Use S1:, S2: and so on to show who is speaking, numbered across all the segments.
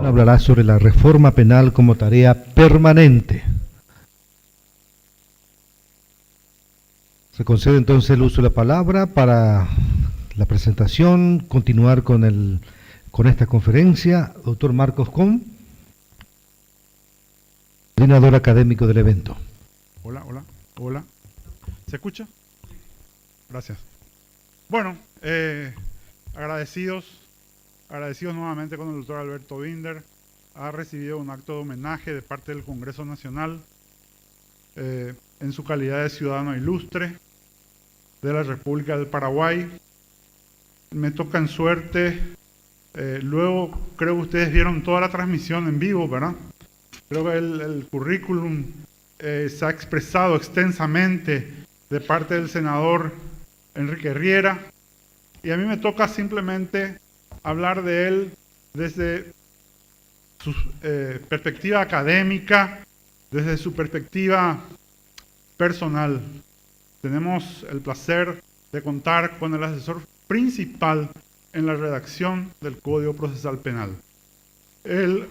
S1: hablará sobre la reforma penal como tarea permanente. Se concede entonces el uso de la palabra para la presentación, continuar con esta conferencia. Doctor Marcos Con, coordinador académico del evento.
S2: Hola. ¿Se escucha? Gracias. Bueno, agradecidos nuevamente con el doctor Alberto Binder. Ha recibido un acto de homenaje de parte del Congreso Nacional en su calidad de ciudadano ilustre de la República del Paraguay. Me toca en suerte, luego creo que ustedes vieron toda la transmisión en vivo, ¿verdad? Creo que el currículum se ha expresado extensamente de parte del senador Enrique Riera, y a mí me toca simplemente hablar de él desde su perspectiva académica, desde su perspectiva personal. Tenemos el placer de contar con el asesor principal en la redacción del Código Procesal Penal. Él,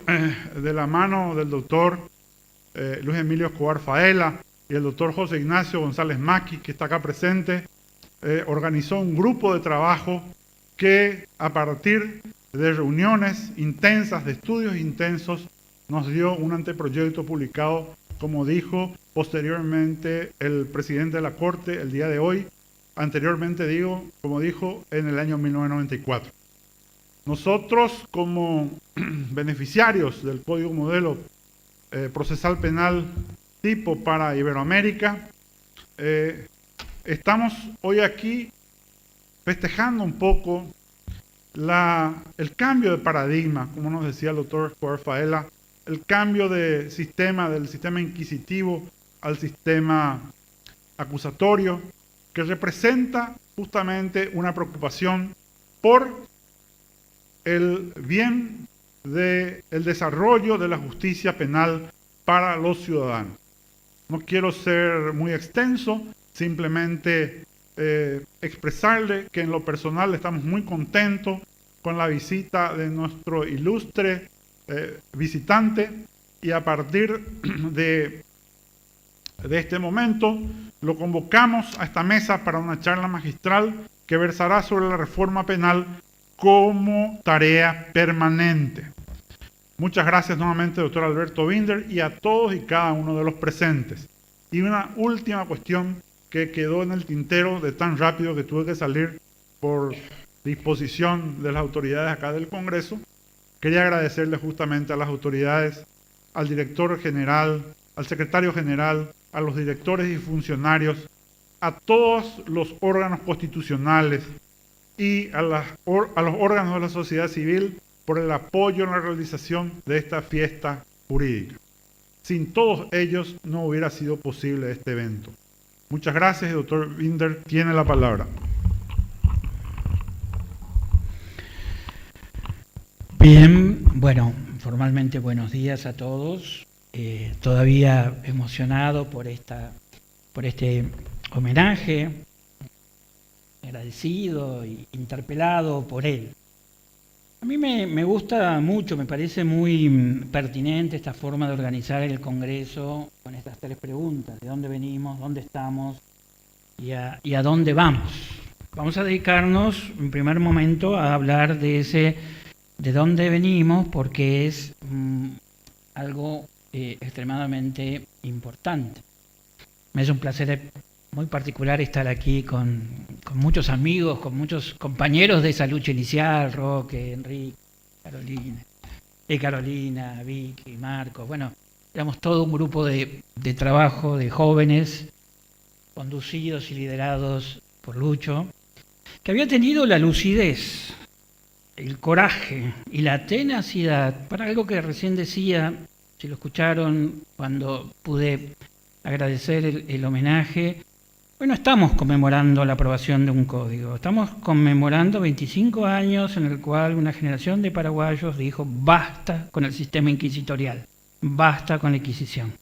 S2: de la mano del doctor Luis Emilio Escobar Faela y el doctor José Ignacio González Maqui, que está acá presente, organizó un grupo de trabajo que, a partir de reuniones intensas, de estudios intensos, nos dio un anteproyecto publicado, como dijo posteriormente el presidente de la Corte el día de hoy, como dijo, en el año 1994. Nosotros, como beneficiarios del Código Modelo Procesal Penal tipo para Iberoamérica, estamos hoy aquí festejando un poco el cambio de paradigma, como nos decía el doctor Escobar Faela, el cambio de sistema, del sistema inquisitivo al sistema acusatorio, que representa justamente una preocupación por el bien del desarrollo de la justicia penal para los ciudadanos. No quiero ser muy extenso, simplemente expresarle que en lo personal estamos muy contentos con la visita de nuestro ilustre visitante, y a partir de este momento lo convocamos a esta mesa para una charla magistral que versará sobre la reforma penal como tarea permanente. Muchas gracias nuevamente, doctor Alberto Binder, y a todos y cada uno de los presentes. Y una última cuestión que quedó en el tintero de tan rápido que tuve que salir por disposición de las autoridades acá del Congreso. Quería agradecerle justamente a las autoridades, al director general, al secretario general, a los directores y funcionarios, a todos los órganos constitucionales y a los órganos de la sociedad civil por el apoyo en la realización de esta fiesta jurídica. Sin todos ellos no hubiera sido posible este evento. Muchas gracias, el doctor Binder tiene la palabra.
S3: Bien, bueno, formalmente buenos días a todos. Todavía emocionado por este homenaje, agradecido e interpelado por él. A mí me gusta mucho, me parece muy pertinente esta forma de organizar el Congreso con estas tres preguntas: ¿de dónde venimos, dónde estamos y a dónde vamos? Vamos a dedicarnos en primer momento a hablar de dónde venimos, porque es algo extremadamente importante. Me es un placer muy particular estar aquí con muchos amigos, con muchos compañeros de esa lucha inicial: Roque, Enrique, Carolina, Vicky, Marcos. Bueno, éramos todo un grupo de trabajo de jóvenes conducidos y liderados por Lucho, que había tenido la lucidez, el coraje y la tenacidad para algo que recién decía, si lo escucharon cuando pude agradecer el homenaje. Bueno, estamos conmemorando la aprobación de un código, estamos conmemorando 25 años en el cual una generación de paraguayos dijo basta con el sistema inquisitorial, basta con la Inquisición.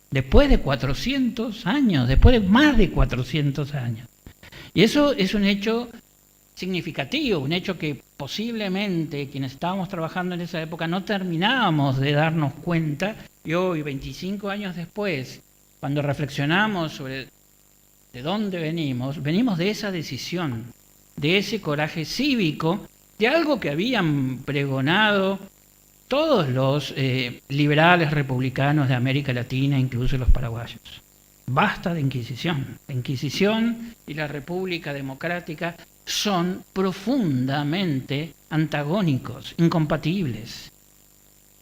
S3: Después de 400 años, después de más de 400 años. Y eso es un hecho significativo, un hecho que posiblemente quienes estábamos trabajando en esa época no terminábamos de darnos cuenta, y hoy, 25 años después, cuando reflexionamos sobre de dónde venimos de esa decisión, de ese coraje cívico, de algo que habían pregonado todos los liberales republicanos de América Latina, incluso los paraguayos. Basta de Inquisición. La Inquisición y la República Democrática son profundamente antagónicos, incompatibles.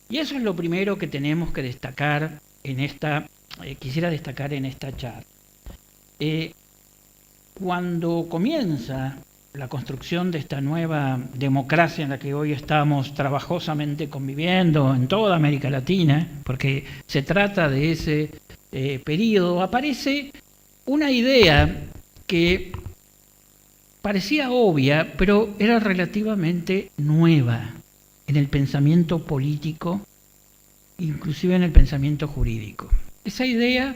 S3: Y eso es lo primero que tenemos que destacar en esta, quisiera destacar en esta charla. Cuando comienza la construcción de esta nueva democracia en la que hoy estamos trabajosamente conviviendo en toda América Latina, porque se trata de ese periodo, aparece una idea que parecía obvia, pero era relativamente nueva en el pensamiento político, inclusive en el pensamiento jurídico. Esa idea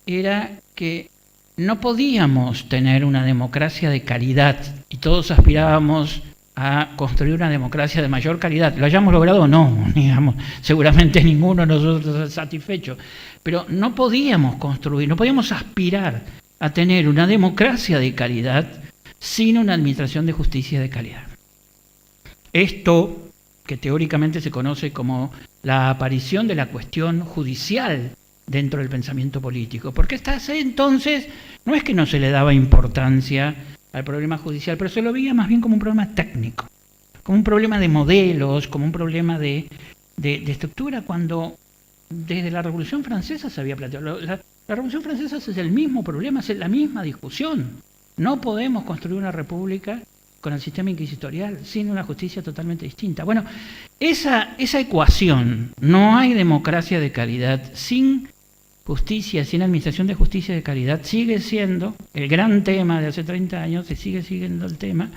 S3: era que no podíamos tener una democracia de calidad y todos aspirábamos a construir una democracia de mayor calidad. ¿Lo hayamos logrado o no? Digamos, seguramente ninguno de nosotros es satisfecho. Pero no podíamos construir, no podíamos aspirar a tener una democracia de calidad sin una administración de justicia de calidad. Esto, que teóricamente se conoce como la aparición de la cuestión judicial dentro del pensamiento político, porque hasta ese entonces no es que no se le daba importancia al problema judicial, pero se lo veía más bien como un problema técnico, como un problema de modelos, como un problema de estructura, cuando desde la Revolución Francesa se había planteado. La Revolución Francesa es el mismo problema, es la misma discusión. No podemos construir una república con el sistema inquisitorial sin una justicia totalmente distinta. Bueno, esa ecuación, no hay democracia de calidad sin justicia, sin administración de justicia de calidad, sigue siendo el gran tema de hace 30 años y sigue siendo el tema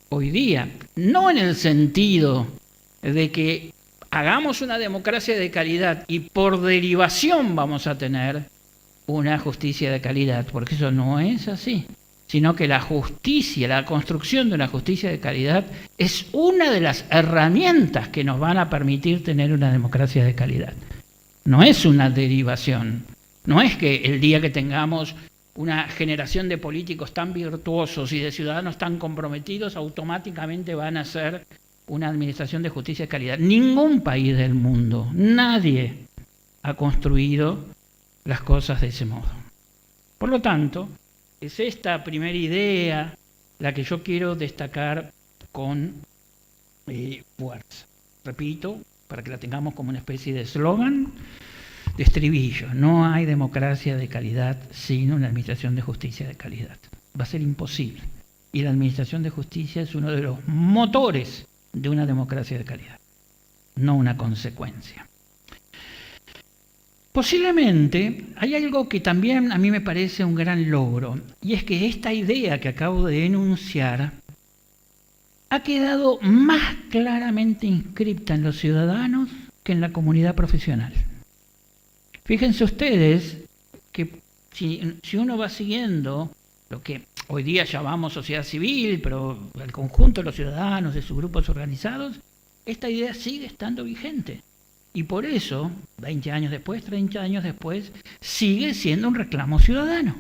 S3: hoy día. No en el sentido de que hagamos una democracia de calidad y por derivación vamos a tener una justicia de calidad, porque eso no es así, sino que la justicia, la construcción de una justicia de calidad es una de las herramientas que nos van a permitir tener una democracia de calidad. No es una derivación, no es que el día que tengamos una generación de políticos tan virtuosos y de ciudadanos tan comprometidos, automáticamente van a ser una administración de justicia de calidad. Ningún país del mundo, nadie ha construido las cosas de ese modo. Por lo tanto, es esta primera idea la que yo quiero destacar con fuerza. Repito, para que la tengamos como una especie de eslogan, de estribillo. No hay democracia de calidad sin una administración de justicia de calidad. Va a ser imposible. Y la administración de justicia es uno de los motores de una democracia de calidad, no una consecuencia. Posiblemente hay algo que también a mí me parece un gran logro, y es que esta idea que acabo de enunciar ha quedado más claramente inscripta en los ciudadanos que en la comunidad profesional. Fíjense ustedes que si uno va siguiendo lo que hoy día llamamos sociedad civil, pero el conjunto de los ciudadanos, de sus grupos organizados, esta idea sigue estando vigente. Y por eso, 20 años después, 30 años después, sigue siendo un reclamo ciudadano.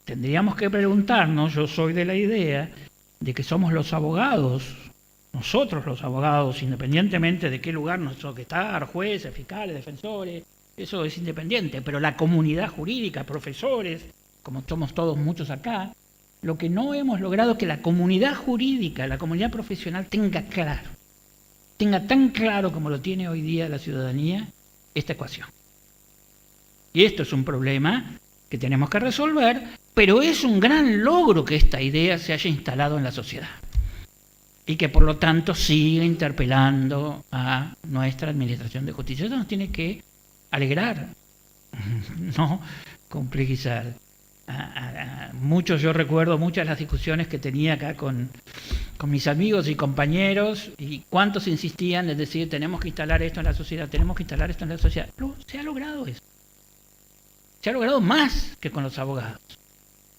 S3: Tendríamos que preguntarnos, yo soy de la idea de que somos los abogados, nosotros los abogados, independientemente de qué lugar nos toque estar, jueces, fiscales, defensores, eso es independiente, pero la comunidad jurídica, profesores, como somos todos muchos acá, lo que no hemos logrado es que la comunidad jurídica, la comunidad profesional tenga tan claro como lo tiene hoy día la ciudadanía, esta ecuación. Y esto es un problema que tenemos que resolver, pero es un gran logro que esta idea se haya instalado en la sociedad y que por lo tanto siga interpelando a nuestra administración de justicia. Eso nos tiene que alegrar, no complejizar. Yo recuerdo muchas de las discusiones que tenía acá con mis amigos y compañeros, y cuántos insistían en decir tenemos que instalar esto en la sociedad, tenemos que instalar esto en la sociedad. No, se ha logrado eso. Se ha logrado más que con los abogados.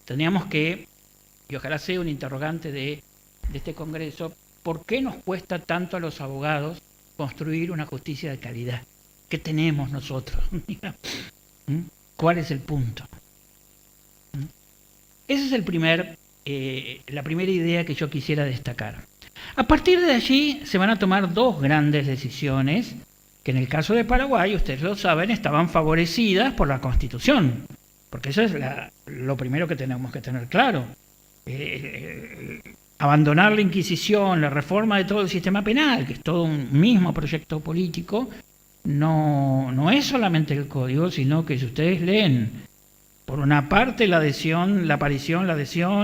S3: Teníamos que y ojalá sea un interrogante de este Congreso, ¿por qué nos cuesta tanto a los abogados construir una justicia de calidad? ¿Qué tenemos nosotros? ¿Cuál es el punto? Esa es la primera idea que yo quisiera destacar. A partir de allí se van a tomar dos grandes decisiones que en el caso de Paraguay, ustedes lo saben, estaban favorecidas por la Constitución, porque eso es lo primero que tenemos que tener claro. Abandonar la Inquisición, la reforma de todo el sistema penal, que es todo un mismo proyecto político, no es solamente el Código, sino que si ustedes leen, por una parte la adhesión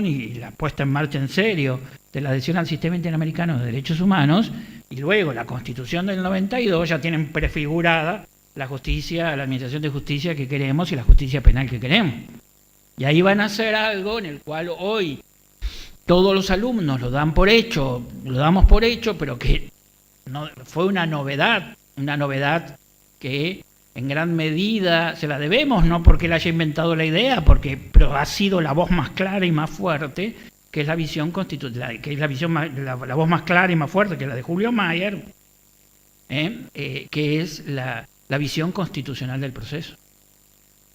S3: y la puesta en marcha en serio de la adhesión al Sistema Interamericano de Derechos Humanos, y luego la Constitución del 92 ya tienen prefigurada la justicia, la administración de justicia que queremos y la justicia penal que queremos. Y ahí van a hacer algo en el cual hoy todos los alumnos lo damos por hecho, pero que no, fue una novedad que en gran medida se la debemos, no porque él haya inventado la idea, pero ha sido la voz más clara y más fuerte, que es la visión la voz más clara y más fuerte que la de Julio Mayer, que es la visión constitucional del proceso.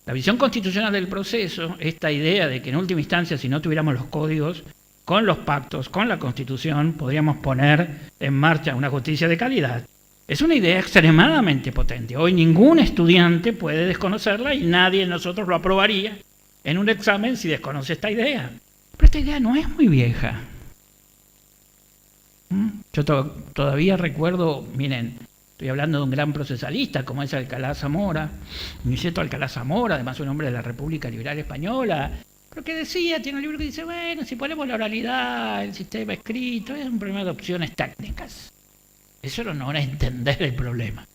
S3: La visión constitucional del proceso, esta idea de que en última instancia, si no tuviéramos los códigos, con los pactos, con la Constitución, podríamos poner en marcha una justicia de calidad. Es una idea extremadamente potente. Hoy ningún estudiante puede desconocerla y nadie de nosotros lo aprobaría en un examen si desconoce esta idea. Pero esta idea no es muy vieja. Yo todavía recuerdo, miren, estoy hablando de un gran procesalista como es Alcalá Zamora, Niceto Alcalá Zamora, además un hombre de la República Liberal Española, pero que decía, tiene un libro que dice, bueno, si ponemos la oralidad, el sistema escrito, es un problema de opciones técnicas. Eso no era entender el problema.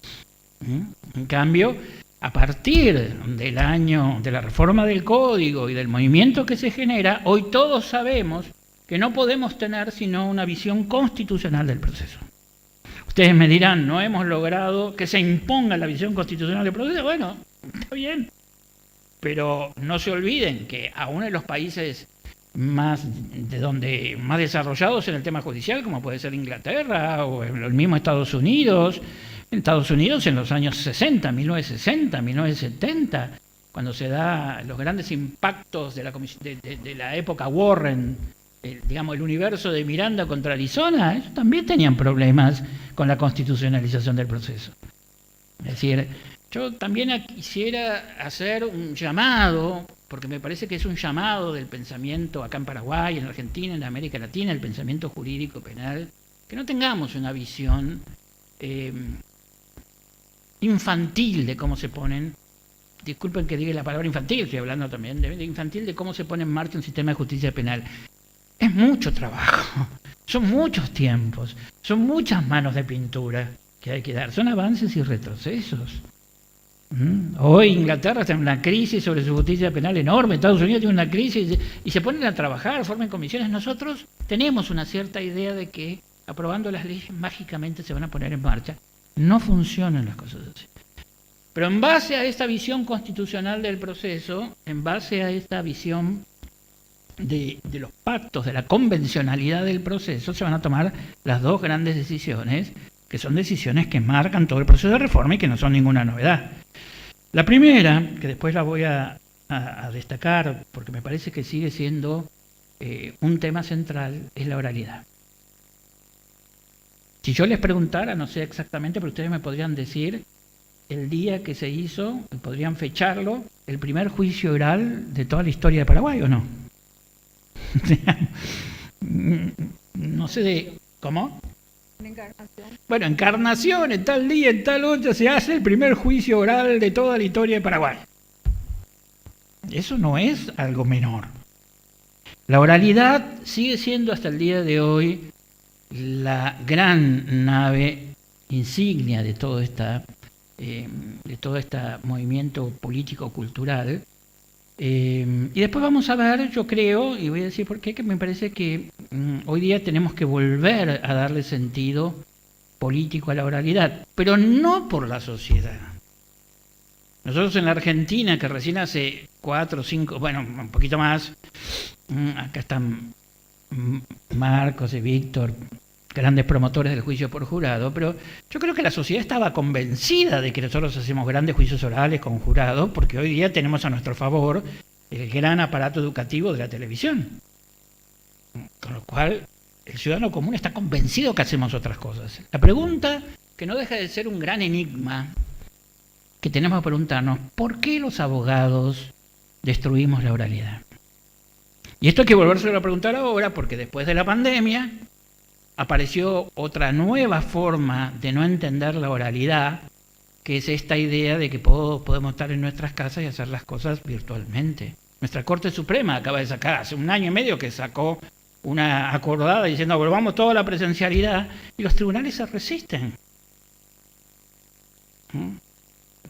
S3: En cambio, a partir de la reforma del Código y del movimiento que se genera, hoy todos sabemos que no podemos tener sino una visión constitucional del proceso. Ustedes me dirán, no hemos logrado que se imponga la visión constitucional del proceso. Bueno, está bien, pero no se olviden que aún en los países más desarrollados en el tema judicial, como puede ser Inglaterra o el mismo Estados Unidos. En Estados Unidos en los años 60, 1960, 1970, cuando se da los grandes impactos de la época Warren, el universo de Miranda contra Arizona, ellos también tenían problemas con la constitucionalización del proceso. Es decir, yo también quisiera hacer un llamado, porque me parece que es un llamado del pensamiento acá en Paraguay, en Argentina, en América Latina, el pensamiento jurídico penal, que no tengamos una visión infantil de cómo se ponen, disculpen que diga la palabra infantil, estoy hablando también de infantil, de cómo se pone en marcha un sistema de justicia penal. Es mucho trabajo, son muchos tiempos, son muchas manos de pintura que hay que dar, son avances y retrocesos. Hoy Inglaterra está en una crisis sobre su justicia penal enorme, Estados Unidos tiene una crisis y se ponen a trabajar, forman comisiones. Nosotros tenemos una cierta idea de que aprobando las leyes mágicamente se van a poner en marcha. No funcionan las cosas así. Pero en base a esta visión constitucional del proceso, en base a esta visión de los pactos, de la convencionalidad del proceso, se van a tomar las dos grandes decisiones, que son decisiones que marcan todo el proceso de reforma y que no son ninguna novedad. La primera, que después la voy a destacar, porque me parece que sigue siendo un tema central, es la oralidad. Si yo les preguntara, no sé exactamente, pero ustedes me podrían decir el día que se hizo, podrían fecharlo, el primer juicio oral de toda la historia de Paraguay, ¿o no? No sé de... ¿Cómo?
S4: Encarnación.
S3: Bueno, Encarnación, en tal día, en tal hora, se hace el primer juicio oral de toda la historia de Paraguay. Eso no es algo menor. La oralidad sigue siendo hasta el día de hoy la gran nave insignia de todo este movimiento político-cultural. Y después vamos a ver, yo creo, y voy a decir por qué, que me parece que hoy día tenemos que volver a darle sentido político a la oralidad, pero no por la sociedad. Nosotros en la Argentina, que recién hace 4 o 5, bueno, un poquito más, acá están Marcos y Víctor, grandes promotores del juicio por jurado, pero yo creo que la sociedad estaba convencida de que nosotros hacemos grandes juicios orales con jurado, porque hoy día tenemos a nuestro favor el gran aparato educativo de la televisión. Con lo cual, el ciudadano común está convencido que hacemos otras cosas. La pregunta, que no deja de ser un gran enigma, que tenemos que preguntarnos, ¿por qué los abogados destruimos la oralidad? Y esto hay que volvérselo a preguntar ahora, porque después de la pandemia apareció otra nueva forma de no entender la oralidad, que es esta idea de que podemos estar en nuestras casas y hacer las cosas virtualmente. Nuestra Corte Suprema acaba de sacar, hace 1 año y medio que sacó una acordada diciendo volvamos toda la presencialidad, y los tribunales se resisten.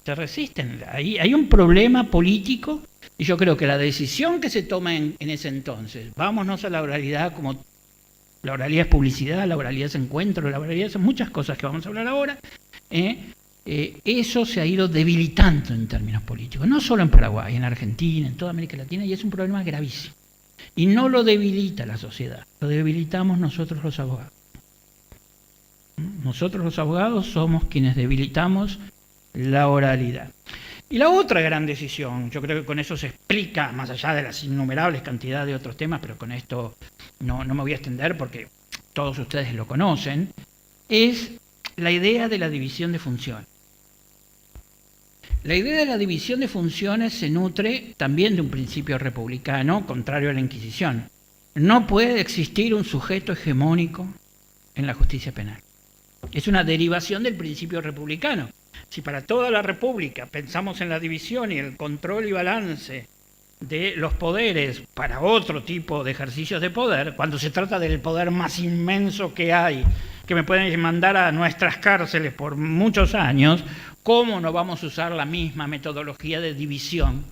S3: Se resisten. Hay un problema político, y yo creo que la decisión que se toma en ese entonces, vámonos a la oralidad, como la oralidad es publicidad, la oralidad es encuentro, la oralidad son muchas cosas que vamos a hablar ahora, eso se ha ido debilitando en términos políticos, no solo en Paraguay, en Argentina, en toda América Latina, y es un problema gravísimo. Y no lo debilita la sociedad, lo debilitamos nosotros los abogados. Nosotros los abogados somos quienes debilitamos la oralidad. Y la otra gran decisión, yo creo que con eso se explica, más allá de las innumerables cantidades de otros temas, pero con esto no me voy a extender porque todos ustedes lo conocen, es la idea de la división de funciones. La idea de la división de funciones se nutre también de un principio republicano contrario a la Inquisición. No puede existir un sujeto hegemónico en la justicia penal. Es una derivación del principio republicano. Si para toda la República pensamos en la división y el control y balance de los poderes para otro tipo de ejercicios de poder, cuando se trata del poder más inmenso que hay, que me pueden mandar a nuestras cárceles por muchos años, ¿cómo no vamos a usar la misma metodología de división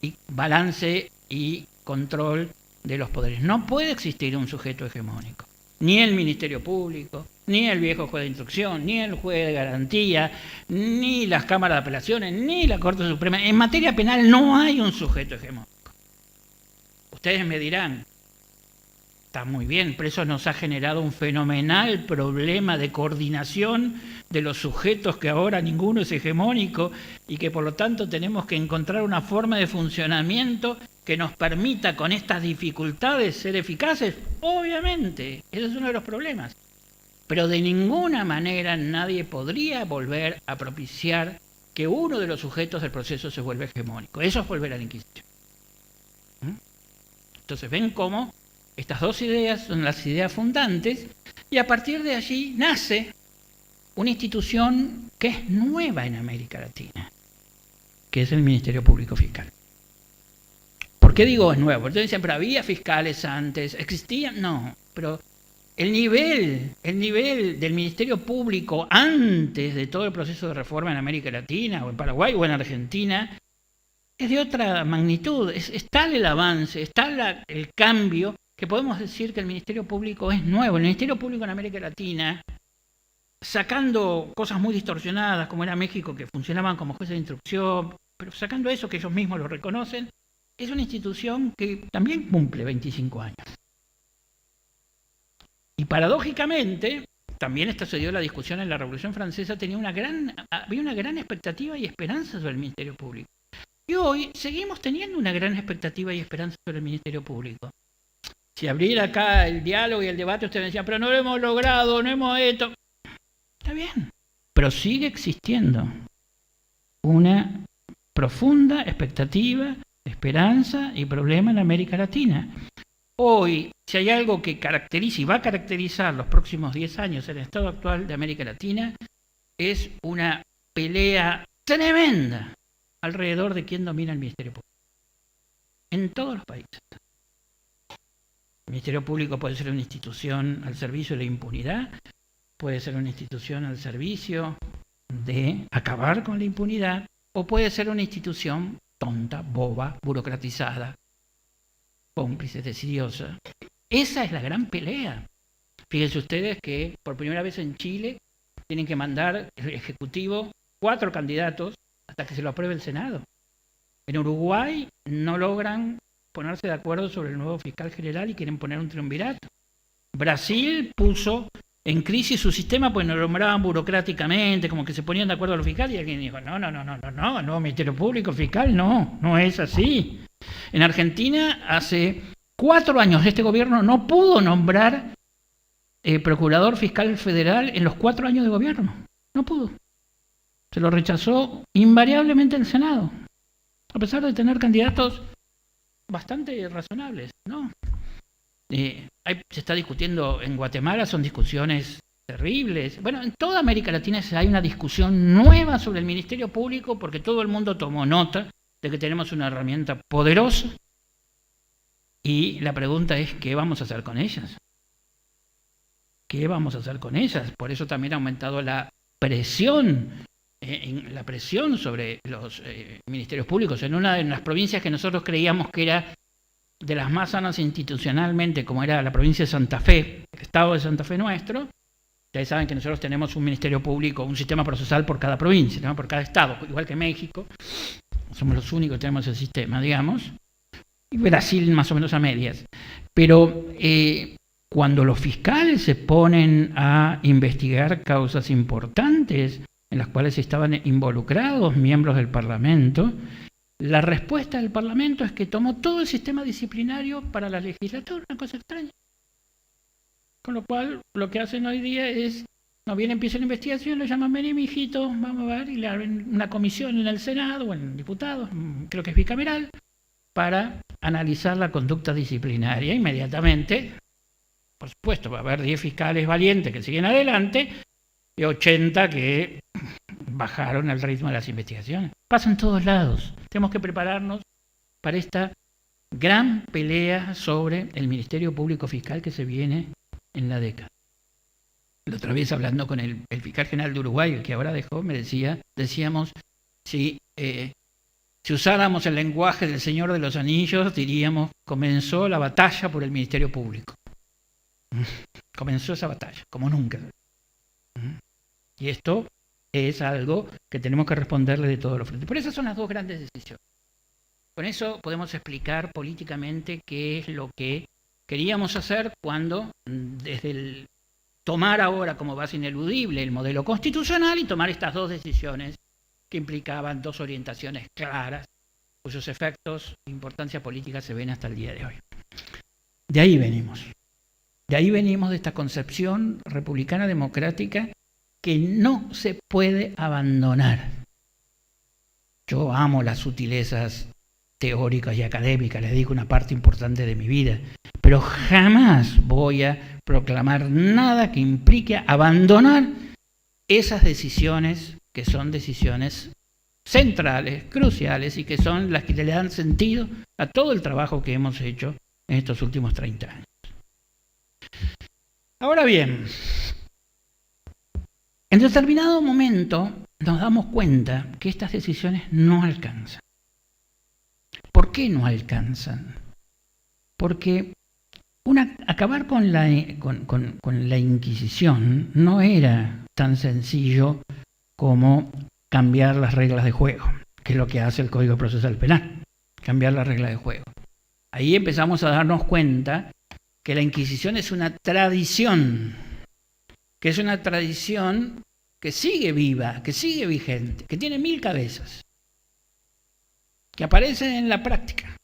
S3: y balance y control de los poderes? No puede existir un sujeto hegemónico. Ni el Ministerio Público, ni el viejo juez de instrucción, ni el juez de garantía, ni las cámaras de apelaciones, ni la Corte Suprema. En materia penal no hay un sujeto hegemónico. Ustedes me dirán, está muy bien, pero eso nos ha generado un fenomenal problema de coordinación de los sujetos que ahora ninguno es hegemónico y que por lo tanto tenemos que encontrar una forma de funcionamiento que nos permita con estas dificultades ser eficaces. Obviamente, ese es uno de los problemas. Pero de ninguna manera nadie podría volver a propiciar que uno de los sujetos del proceso se vuelva hegemónico. Eso es volver a la Inquisición. Entonces ven cómo estas dos ideas son las ideas fundantes y a partir de allí nace una institución que es nueva en América Latina, que es el Ministerio Público Fiscal. ¿Por qué digo es nuevo? Porque ustedes dicen, pero había fiscales antes, ¿existían? No, pero el nivel del Ministerio Público antes de todo el proceso de reforma en América Latina, o en Paraguay, o en Argentina, es de otra magnitud. Es tal el avance, es tal el cambio, que podemos decir que el Ministerio Público es nuevo. El Ministerio Público en América Latina, sacando cosas muy distorsionadas, como era México, que funcionaban como jueces de instrucción, pero sacando eso, que ellos mismos lo reconocen, es una institución que también cumple 25 años. Y paradójicamente, también esto se dio la discusión en la Revolución Francesa, había una gran expectativa y esperanza sobre el Ministerio Público. Y hoy seguimos teniendo una gran expectativa y esperanza sobre el Ministerio Público. Si abriera acá el diálogo y el debate, ustedes decían, pero no lo hemos logrado, no hemos hecho. Está bien, pero sigue existiendo una profunda expectativa, esperanza y problema en América Latina. Hoy, si hay algo que caracteriza y va a caracterizar los próximos 10 años en el estado actual de América Latina, es una pelea tremenda alrededor de quién domina el Ministerio Público. En todos los países. El Ministerio Público puede ser una institución al servicio de la impunidad, puede ser una institución al servicio de acabar con la impunidad, o puede ser una institución tonta, boba, burocratizada, cómplice, decidiosa. Esa es la gran pelea. Fíjense ustedes que por primera vez en Chile tienen que mandar el Ejecutivo 4 candidatos hasta que se lo apruebe el Senado. En Uruguay no logran ponerse de acuerdo sobre el nuevo fiscal general y quieren poner un triunvirato. Brasil puso en crisis su sistema porque nos nombraban burocráticamente, como que se ponían de acuerdo a los fiscales, y alguien dijo, no, el nuevo Ministerio Público Fiscal no es así. En Argentina, hace 4 años, este gobierno no pudo nombrar procurador fiscal federal en los 4 años de gobierno. No pudo. Se lo rechazó invariablemente el Senado, a pesar de tener candidatos bastante razonables, ¿no? Se está discutiendo en Guatemala, son discusiones terribles. Bueno, en toda América Latina hay una discusión nueva sobre el Ministerio Público porque todo el mundo tomó nota de que tenemos una herramienta poderosa y la pregunta es, ¿qué vamos a hacer con ellas? ¿Qué vamos a hacer con ellas? Por eso también ha aumentado la presión sobre los ministerios públicos. En una de las provincias que nosotros creíamos que era de las más sanas institucionalmente, como era la provincia de Santa Fe, el estado de Santa Fe nuestro, ustedes saben que nosotros tenemos un ministerio público, un sistema procesal por cada provincia, ¿no? Por cada estado, igual que México, somos los únicos que tenemos el sistema, digamos, y Brasil más o menos a medias. Pero cuando los fiscales se ponen a investigar causas importantes en las cuales estaban involucrados miembros del Parlamento, la respuesta del Parlamento es que tomó todo el sistema disciplinario para la legislatura, una cosa extraña. Con lo cual, lo que hacen hoy día es, no bien empieza la investigación, lo llaman, vení, mijito, vamos a ver, y le abren una comisión en el Senado o en diputados, creo que es bicameral, para analizar la conducta disciplinaria inmediatamente. Por supuesto, va a haber 10 fiscales valientes que siguen adelante y 80 que bajaron el ritmo de las investigaciones. Pasa en todos lados. Tenemos que prepararnos para esta gran pelea sobre el Ministerio Público Fiscal que se viene en la década. La otra vez hablando con el fiscal general de Uruguay, el que ahora dejó, decíamos, si usáramos el lenguaje del Señor de los Anillos, diríamos, comenzó la batalla por el Ministerio Público. Comenzó esa batalla, como nunca. Y esto es algo que tenemos que responderle de todos los frentes. Por eso son las dos grandes decisiones. Con eso podemos explicar políticamente qué es lo que queríamos hacer cuando, desde el tomar ahora como base ineludible el modelo constitucional y tomar estas dos decisiones que implicaban dos orientaciones claras, cuyos efectos e importancia política se ven hasta el día de hoy. De ahí venimos. De ahí venimos de esta concepción republicana democrática que no se puede abandonar. Yo amo las sutilezas teóricas y académicas, les digo una parte importante de mi vida, pero jamás voy a proclamar nada que implique abandonar esas decisiones que son decisiones centrales, cruciales y que son las que le dan sentido a todo el trabajo que hemos hecho en estos últimos 30 años. Ahora bien, en determinado momento nos damos cuenta que estas decisiones no alcanzan. ¿Por qué no alcanzan? Porque acabar con la Inquisición no era tan sencillo como cambiar las reglas de juego, que es lo que hace el Código Procesal Penal, cambiar las reglas de juego. Ahí empezamos a darnos cuenta que la Inquisición es una tradición, que es una tradición que sigue viva, que sigue vigente, que tiene 1000 cabezas, que aparece en la práctica,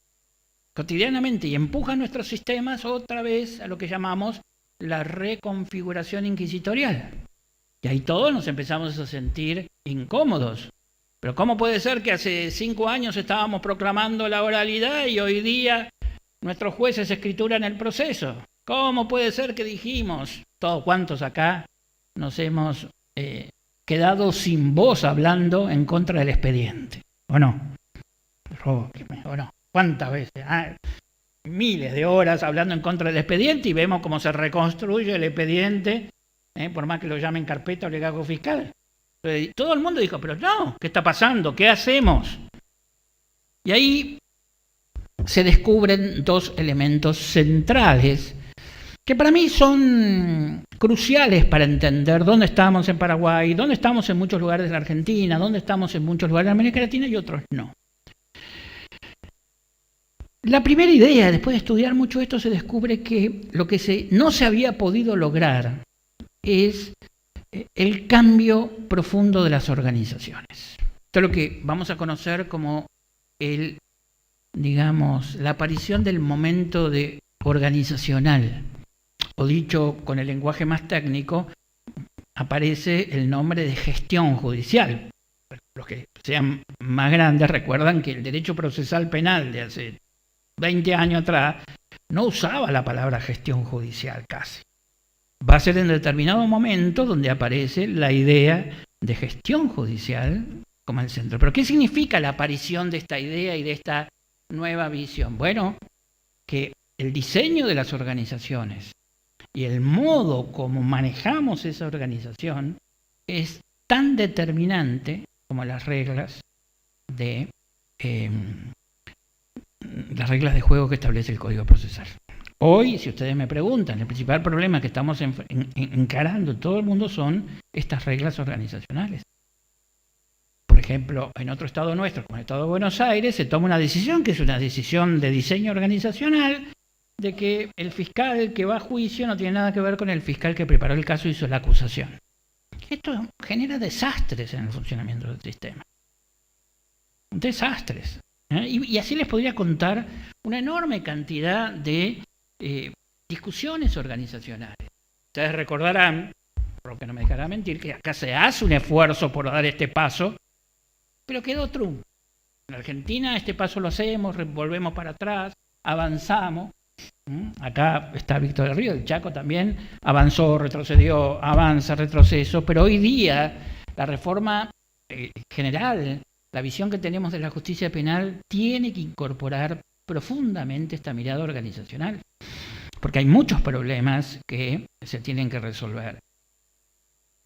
S3: cotidianamente, y empuja nuestros sistemas otra vez a lo que llamamos la reconfiguración inquisitorial. Y ahí todos nos empezamos a sentir incómodos. Pero ¿cómo puede ser que hace 5 años estábamos proclamando la oralidad y hoy día nuestros jueces escrituran el proceso? ¿Cómo puede ser que dijimos, todos cuantos acá nos hemos quedado sin voz hablando en contra del expediente? ¿O no? ¿O no? ¿Cuántas veces? Miles de horas hablando en contra del expediente y vemos cómo se reconstruye el expediente, por más que lo llamen carpeta o legajo fiscal. Todo el mundo dijo, pero no, ¿qué está pasando? ¿Qué hacemos? Y ahí se descubren dos elementos centrales que para mí son cruciales para entender dónde estamos en Paraguay, dónde estamos en muchos lugares de la Argentina, dónde estamos en muchos lugares de América Latina y otros no. La primera idea, después de estudiar mucho esto, se descubre que lo que no se había podido lograr es el cambio profundo de las organizaciones. Esto es lo que vamos a conocer como la aparición del momento organizacional, o dicho con el lenguaje más técnico, aparece el nombre de gestión judicial. Los que sean más grandes recuerdan que el derecho procesal penal de hace 20 años atrás no usaba la palabra gestión judicial casi. Va a ser en determinado momento donde aparece la idea de gestión judicial como el centro. ¿Pero qué significa la aparición de esta idea y de esta nueva visión? Bueno, que el diseño de las organizaciones y el modo como manejamos esa organización es tan determinante como las reglas de juego que establece el Código Procesal. Hoy, si ustedes me preguntan, el principal problema que estamos encarando en todo el mundo son estas reglas organizacionales. Por ejemplo, en otro estado nuestro, como el Estado de Buenos Aires, se toma una decisión que es una decisión de diseño organizacional de que el fiscal que va a juicio no tiene nada que ver con el fiscal que preparó el caso y hizo la acusación. Esto genera desastres en el funcionamiento del sistema. Desastres. Y así les podría contar una enorme cantidad de discusiones organizacionales. Ustedes recordarán, por lo que no me dejará mentir, que acá se hace un esfuerzo por dar este paso, pero quedó trunco. En Argentina este paso lo hacemos, volvemos para atrás, avanzamos. Acá está Víctor del Río, el Chaco también avanzó, retrocedió, avanza, retroceso, pero hoy día la reforma general, la visión que tenemos de la justicia penal tiene que incorporar profundamente esta mirada organizacional, porque hay muchos problemas que se tienen que resolver.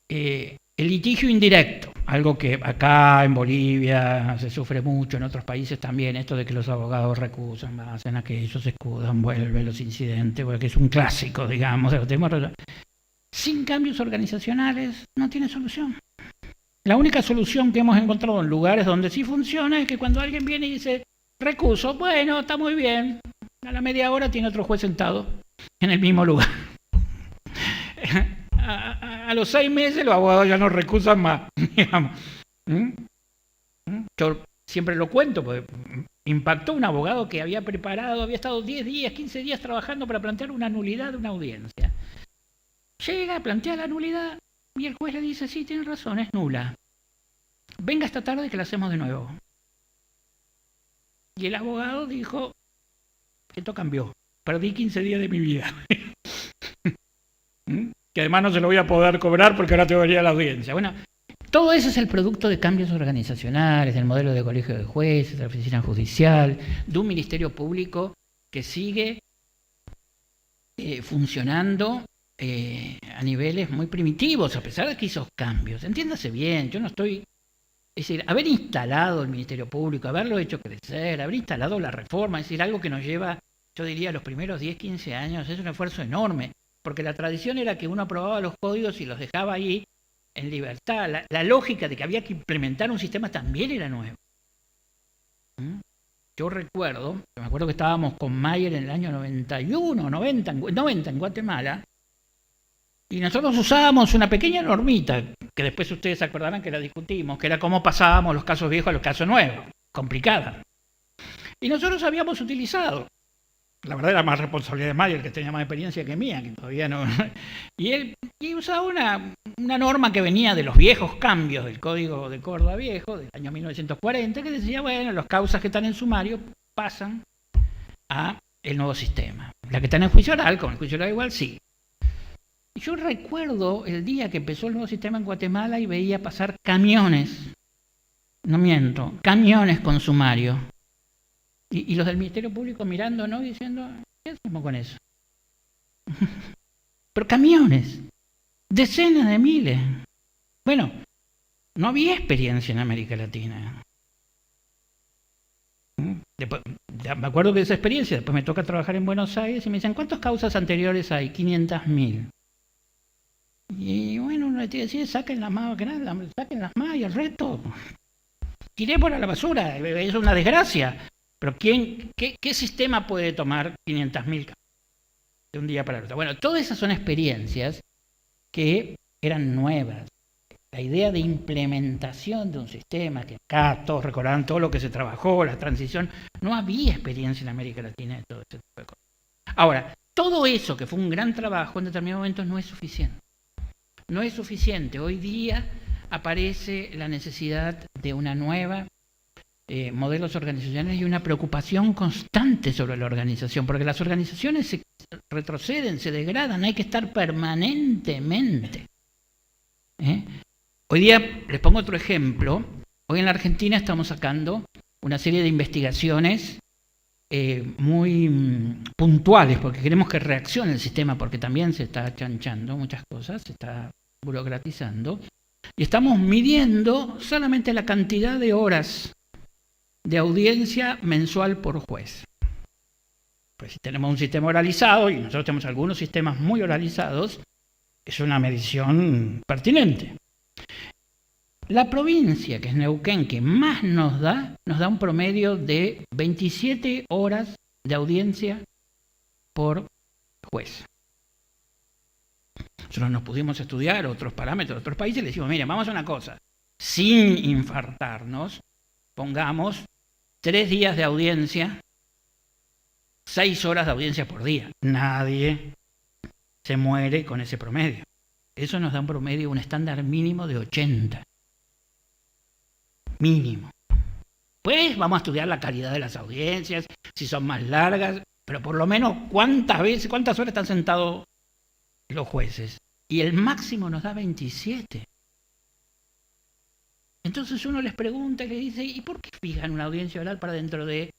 S3: El litigio indirecto, algo que acá en Bolivia se sufre mucho, en otros países también, esto de que los abogados recusan, hacen aquello, se escudan, vuelven los incidentes, porque es un clásico, digamos. Sin cambios organizacionales no tiene solución. La única solución que hemos encontrado en lugares donde sí funciona es que cuando alguien viene y dice recuso, bueno, está muy bien, a la media hora tiene otro juez sentado en el mismo lugar. A los 6 meses los abogados ya no recusan más, digamos. Yo siempre lo cuento, porque impactó un abogado que había preparado, había estado 10 días, 15 días trabajando para plantear una nulidad de una audiencia. Llega, plantea la nulidad y el juez le dice, sí, tiene razón, es nula. Venga esta tarde que la hacemos de nuevo. Y el abogado dijo, esto cambió, perdí 15 días de mi vida. Que además no se lo voy a poder cobrar porque ahora tengo que ir a la audiencia. Bueno, todo eso es el producto de cambios organizacionales, del modelo de colegio de jueces, de la oficina judicial, de un ministerio público que sigue funcionando a niveles muy primitivos, a pesar de que hizo cambios. Entiéndase bien, yo no estoy... Es decir, haber instalado el Ministerio Público, haberlo hecho crecer, haber instalado la reforma, es decir, algo que nos lleva, yo diría, los primeros 10, 15 años, es un esfuerzo enorme. Porque la tradición era que uno aprobaba los códigos y los dejaba ahí en libertad. La lógica de que había que implementar un sistema también era nueva. Yo recuerdo, me acuerdo que estábamos con Mayer en el año 91, 90 en Guatemala, y nosotros usábamos una pequeña normita, que después ustedes se acordarán que la discutimos, que era cómo pasábamos los casos viejos a los casos nuevos, complicada. Y nosotros habíamos utilizado, la verdad era más responsabilidad de Mayer, que tenía más experiencia que mía, que todavía no. Y usaba una norma que venía de los viejos cambios del Código de Córdoba Viejo, del año 1940, que decía, bueno, las causas que están en sumario pasan a el nuevo sistema. Las que están en juicio oral, como el juicio oral igual, sí. Y yo recuerdo el día que empezó el nuevo sistema en Guatemala y veía pasar camiones, no miento, camiones con sumario. Y los del Ministerio Público mirándonos y diciendo, ¿qué hacemos con eso? Pero camiones, decenas de miles. Bueno, no había experiencia en América Latina. Después, me acuerdo de esa experiencia, después me toca trabajar en Buenos Aires y me dicen, ¿cuántas causas anteriores hay? 500.000. Y bueno, uno le tiene que decir, saquen las más grandes, saquen las más y el resto tiré por a la basura, es una desgracia. Pero ¿qué sistema puede tomar 500.000 de un día para el otro? Bueno, todas esas son experiencias que eran nuevas. La idea de implementación de un sistema, que acá todos recordarán todo lo que se trabajó, la transición, no había experiencia en América Latina de todo ese tipo de cosas. Ahora, todo eso que fue un gran trabajo en determinados momentos no es suficiente. No es suficiente. Hoy día aparece la necesidad de una nueva modelos organizacionales y una preocupación constante sobre la organización, porque las organizaciones se retroceden, se degradan, hay que estar permanentemente. Hoy día, les pongo otro ejemplo, hoy en la Argentina estamos sacando una serie de investigaciones muy puntuales, porque queremos que reaccione el sistema, porque también se está chanchando muchas cosas, se está burocratizando, y estamos midiendo solamente la cantidad de horas de audiencia mensual por juez. Pues si tenemos un sistema oralizado, y nosotros tenemos algunos sistemas muy oralizados, es una medición pertinente. La provincia, que es Neuquén, que más nos da un promedio de 27 horas de audiencia por juez. Nosotros nos pudimos estudiar otros parámetros de otros países y le decimos, mira, vamos a una cosa, sin infartarnos, pongamos 3 días de audiencia, 6 horas de audiencia por día. Nadie se muere con ese promedio. Eso nos da un promedio, un estándar mínimo de 80. Mínimo. Pues vamos a estudiar la calidad de las audiencias, si son más largas, pero por lo menos cuántas horas están sentados los jueces. Y el máximo nos da 27. Entonces uno les pregunta y le dice, ¿y por qué fijan una audiencia oral para dentro de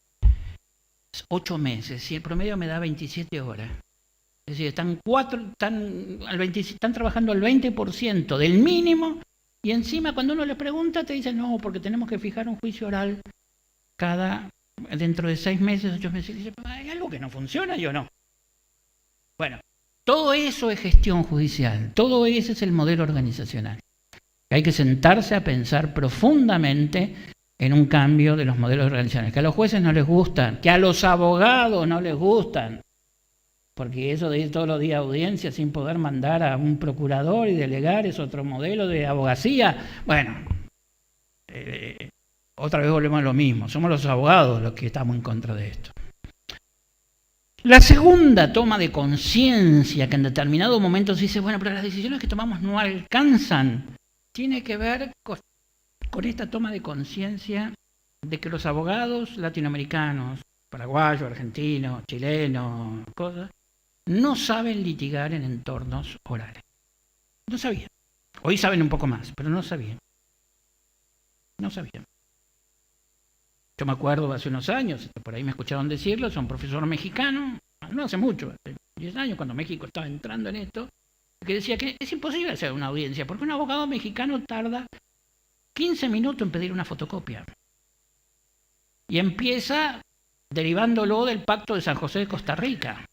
S3: 8 meses? Si el promedio me da 27 horas. Es decir, están trabajando al 20% del mínimo y encima cuando uno les pregunta te dicen, no, porque tenemos que fijar un juicio oral dentro de 6 meses, 8 meses. Y dice, ¿hay algo que no funciona y o no? Bueno, todo eso es gestión judicial, todo ese es el modelo organizacional. Hay que sentarse a pensar profundamente en un cambio de los modelos organizacionales, que a los jueces no les gustan, que a los abogados no les gustan, porque eso de ir todos los días a audiencia sin poder mandar a un procurador y delegar es otro modelo de abogacía. Bueno, otra vez volvemos a lo mismo, somos los abogados los que estamos en contra de esto. La segunda toma de conciencia que en determinados momentos dice, bueno, pero las decisiones que tomamos no alcanzan, tiene que ver con esta toma de conciencia de que los abogados latinoamericanos, paraguayos, argentinos, chilenos, no saben litigar en entornos orales. No sabían. Hoy saben un poco más, pero no sabían. No sabían. Yo me acuerdo hace unos años, por ahí me escucharon decirlo, son profesor mexicano, no hace mucho, hace 10 años, cuando México estaba entrando en esto, que decía que es imposible hacer una audiencia, porque un abogado mexicano tarda 15 minutos en pedir una fotocopia. Y empieza derivándolo del Pacto de San José de Costa Rica.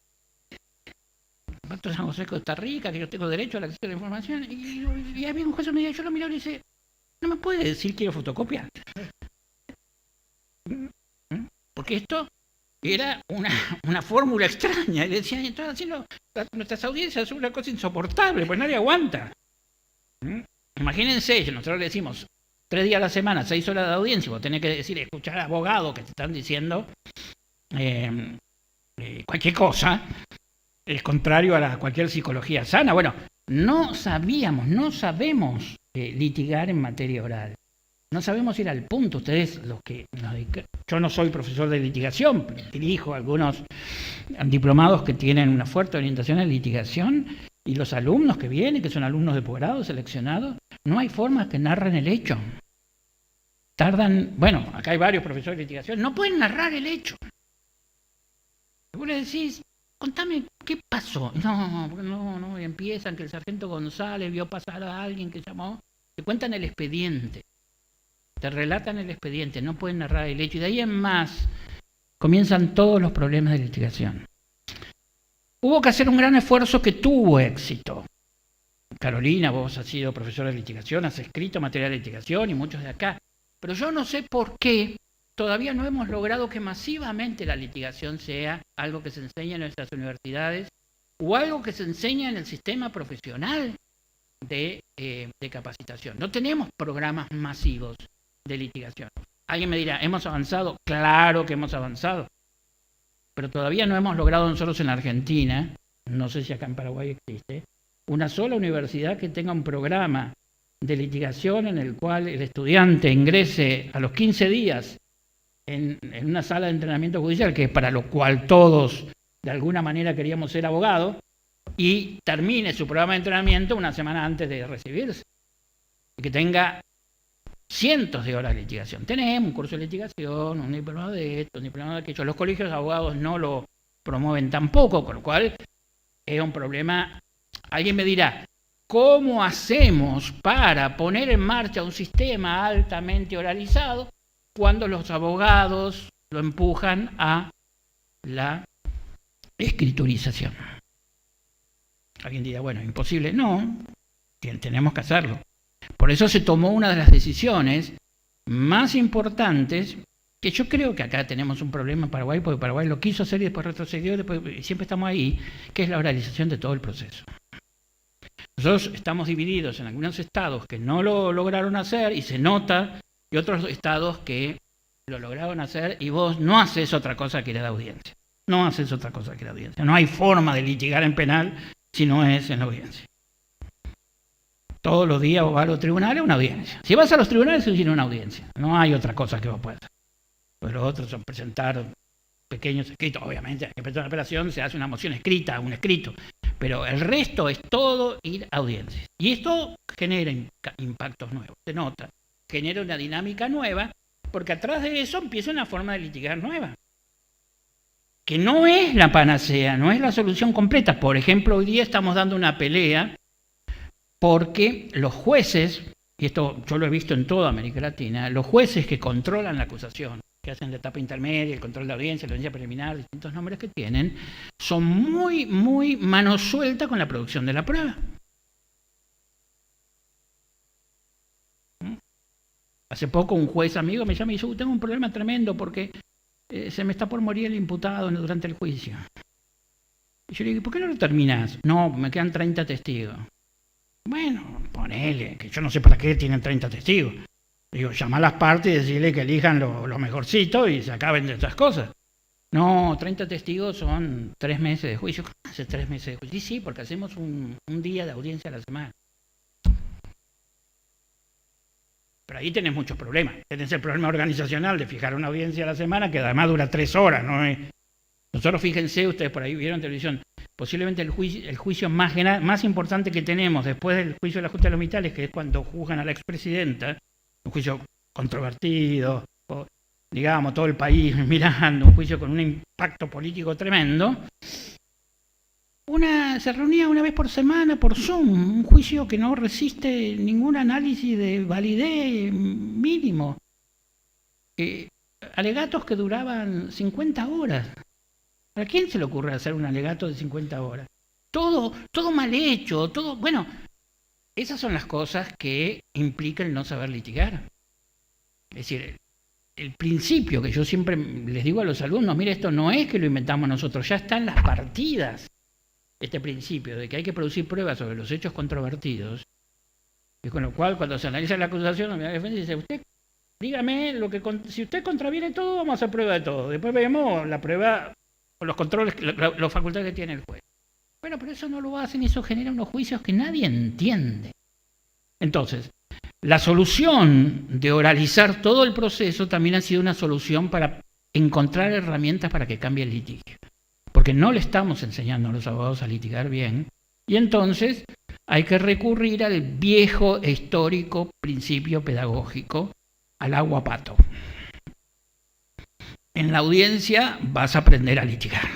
S3: El Pacto de San José de Costa Rica, que yo tengo derecho al acceso a la información, y había un juez que me dijo, yo lo miraba y le dice, ¿no me puede decir quiero fotocopia? Porque esto era una fórmula extraña. Y le decían, están haciendo nuestras audiencias, es una cosa insoportable, pues nadie aguanta. Imagínense, nosotros le decimos 3 días a la semana, 6 horas de audiencia, vos tenés que decir, escuchar a abogados que te están diciendo cualquier cosa, es contrario a cualquier psicología sana. Bueno, no sabemos litigar en materia oral. No sabemos ir al punto. Ustedes, yo no soy profesor de litigación, dirijo algunos diplomados que tienen una fuerte orientación en litigación, y los alumnos que vienen, que son alumnos de posgrado seleccionados, no hay forma que narren el hecho. Bueno, acá hay varios profesores de litigación, no pueden narrar el hecho. Vos le decís, contame, ¿qué pasó? No, y empiezan que el sargento González vio pasar a alguien que llamó, te cuentan el expediente. Te relatan el expediente, no pueden narrar el hecho, y de ahí en más comienzan todos los problemas de litigación. Hubo que hacer un gran esfuerzo que tuvo éxito. Carolina, vos has sido profesora de litigación, has escrito material de litigación y muchos de acá, pero yo no sé por qué todavía no hemos logrado que masivamente la litigación sea algo que se enseña en nuestras universidades o algo que se enseña en el sistema profesional de capacitación. No tenemos programas masivos de litigación. Alguien me dirá, ¿hemos avanzado? Claro que hemos avanzado, pero todavía no hemos logrado nosotros en Argentina, no sé si acá en Paraguay existe, una sola universidad que tenga un programa de litigación en el cual el estudiante ingrese a los 15 días en una sala de entrenamiento judicial, que es para lo cual todos de alguna manera queríamos ser abogados, y termine su programa de entrenamiento una semana antes de recibirse. Y que tenga cientos de horas de litigación. Tenemos un curso de litigación, un diplomado de esto, un diplomado de aquello. Los colegios de abogados no lo promueven tampoco, con lo cual es un problema. Alguien me dirá, ¿cómo hacemos para poner en marcha un sistema altamente oralizado cuando los abogados lo empujan a la escriturización? Alguien dirá, bueno, imposible. No, tenemos que hacerlo. Por eso se tomó una de las decisiones más importantes, que yo creo que acá tenemos un problema en Paraguay, porque Paraguay lo quiso hacer y después retrocedió, y siempre estamos ahí, que es la oralización de todo el proceso. Nosotros estamos divididos en algunos estados que no lo lograron hacer y se nota, y otros estados que lo lograron hacer y vos no haces otra cosa que ir a la audiencia. No haces otra cosa que ir a la audiencia. No hay forma de litigar en penal si no es en la audiencia. Todos los días vos vas a los tribunales, una audiencia. Si vas a los tribunales, es una audiencia. No hay otra cosa que vos puedas hacer. Pues los otros son presentar pequeños escritos. Obviamente, hay que presentar una apelación, se hace una moción escrita, un escrito. Pero el resto es todo ir a audiencias. Y esto genera impactos nuevos, se nota. Genera una dinámica nueva, porque atrás de eso empieza una forma de litigar nueva. Que no es la panacea, no es la solución completa. Por ejemplo, hoy día estamos dando una pelea porque los jueces, y esto yo lo he visto en toda América Latina, los jueces que controlan la acusación, que hacen la etapa intermedia, el control de audiencia, la audiencia preliminar, distintos nombres que tienen, son muy, muy mano suelta con la producción de la prueba. Hace poco un juez amigo me llama y dice, tengo un problema tremendo porque se me está por morir el imputado durante el juicio. Y yo le digo, ¿por qué no lo terminás? No, me quedan 30 testigos. Bueno, ponele, que yo no sé para qué tienen 30 testigos. Digo, llama a las partes y decirle que elijan lo mejorcito y se acaben de estas cosas. No, 30 testigos son 3 meses de juicio. ¿Cómo hace 3 meses de juicio? Sí, porque hacemos un día de audiencia a la semana. Pero ahí tenés muchos problemas. Tenés el problema organizacional de fijar una audiencia a la semana que además dura 3 horas, ¿no? Nosotros, fíjense, ustedes por ahí vieron en televisión, posiblemente el juicio más importante que tenemos después del juicio de la Junta de los Militares, que es cuando juzgan a la expresidenta, un juicio controvertido, digamos, todo el país mirando, un juicio con un impacto político tremendo, se reunía una vez por semana por Zoom, un juicio que no resiste ningún análisis de validez mínimo. Alegatos que duraban 50 horas. ¿A quién se le ocurre hacer un alegato de 50 horas? Todo mal hecho, todo... Bueno, esas son las cosas que implican el no saber litigar. Es decir, el principio que yo siempre les digo a los alumnos, mire, esto no es que lo inventamos nosotros, ya está en las partidas. Este principio de que hay que producir pruebas sobre los hechos controvertidos, y con lo cual cuando se analiza la acusación, la defensa dice, usted, dígame, si usted contraviene todo, vamos a hacer prueba de todo. Después vemos la prueba, los controles, las facultades que tiene el juez. Bueno, pero eso no lo hacen y eso genera unos juicios que nadie entiende. Entonces, la solución de oralizar todo el proceso también ha sido una solución para encontrar herramientas para que cambie el litigio. Porque no le estamos enseñando a los abogados a litigar bien, y entonces hay que recurrir al viejo e histórico principio pedagógico, al agua pato. En la audiencia vas a aprender a litigar.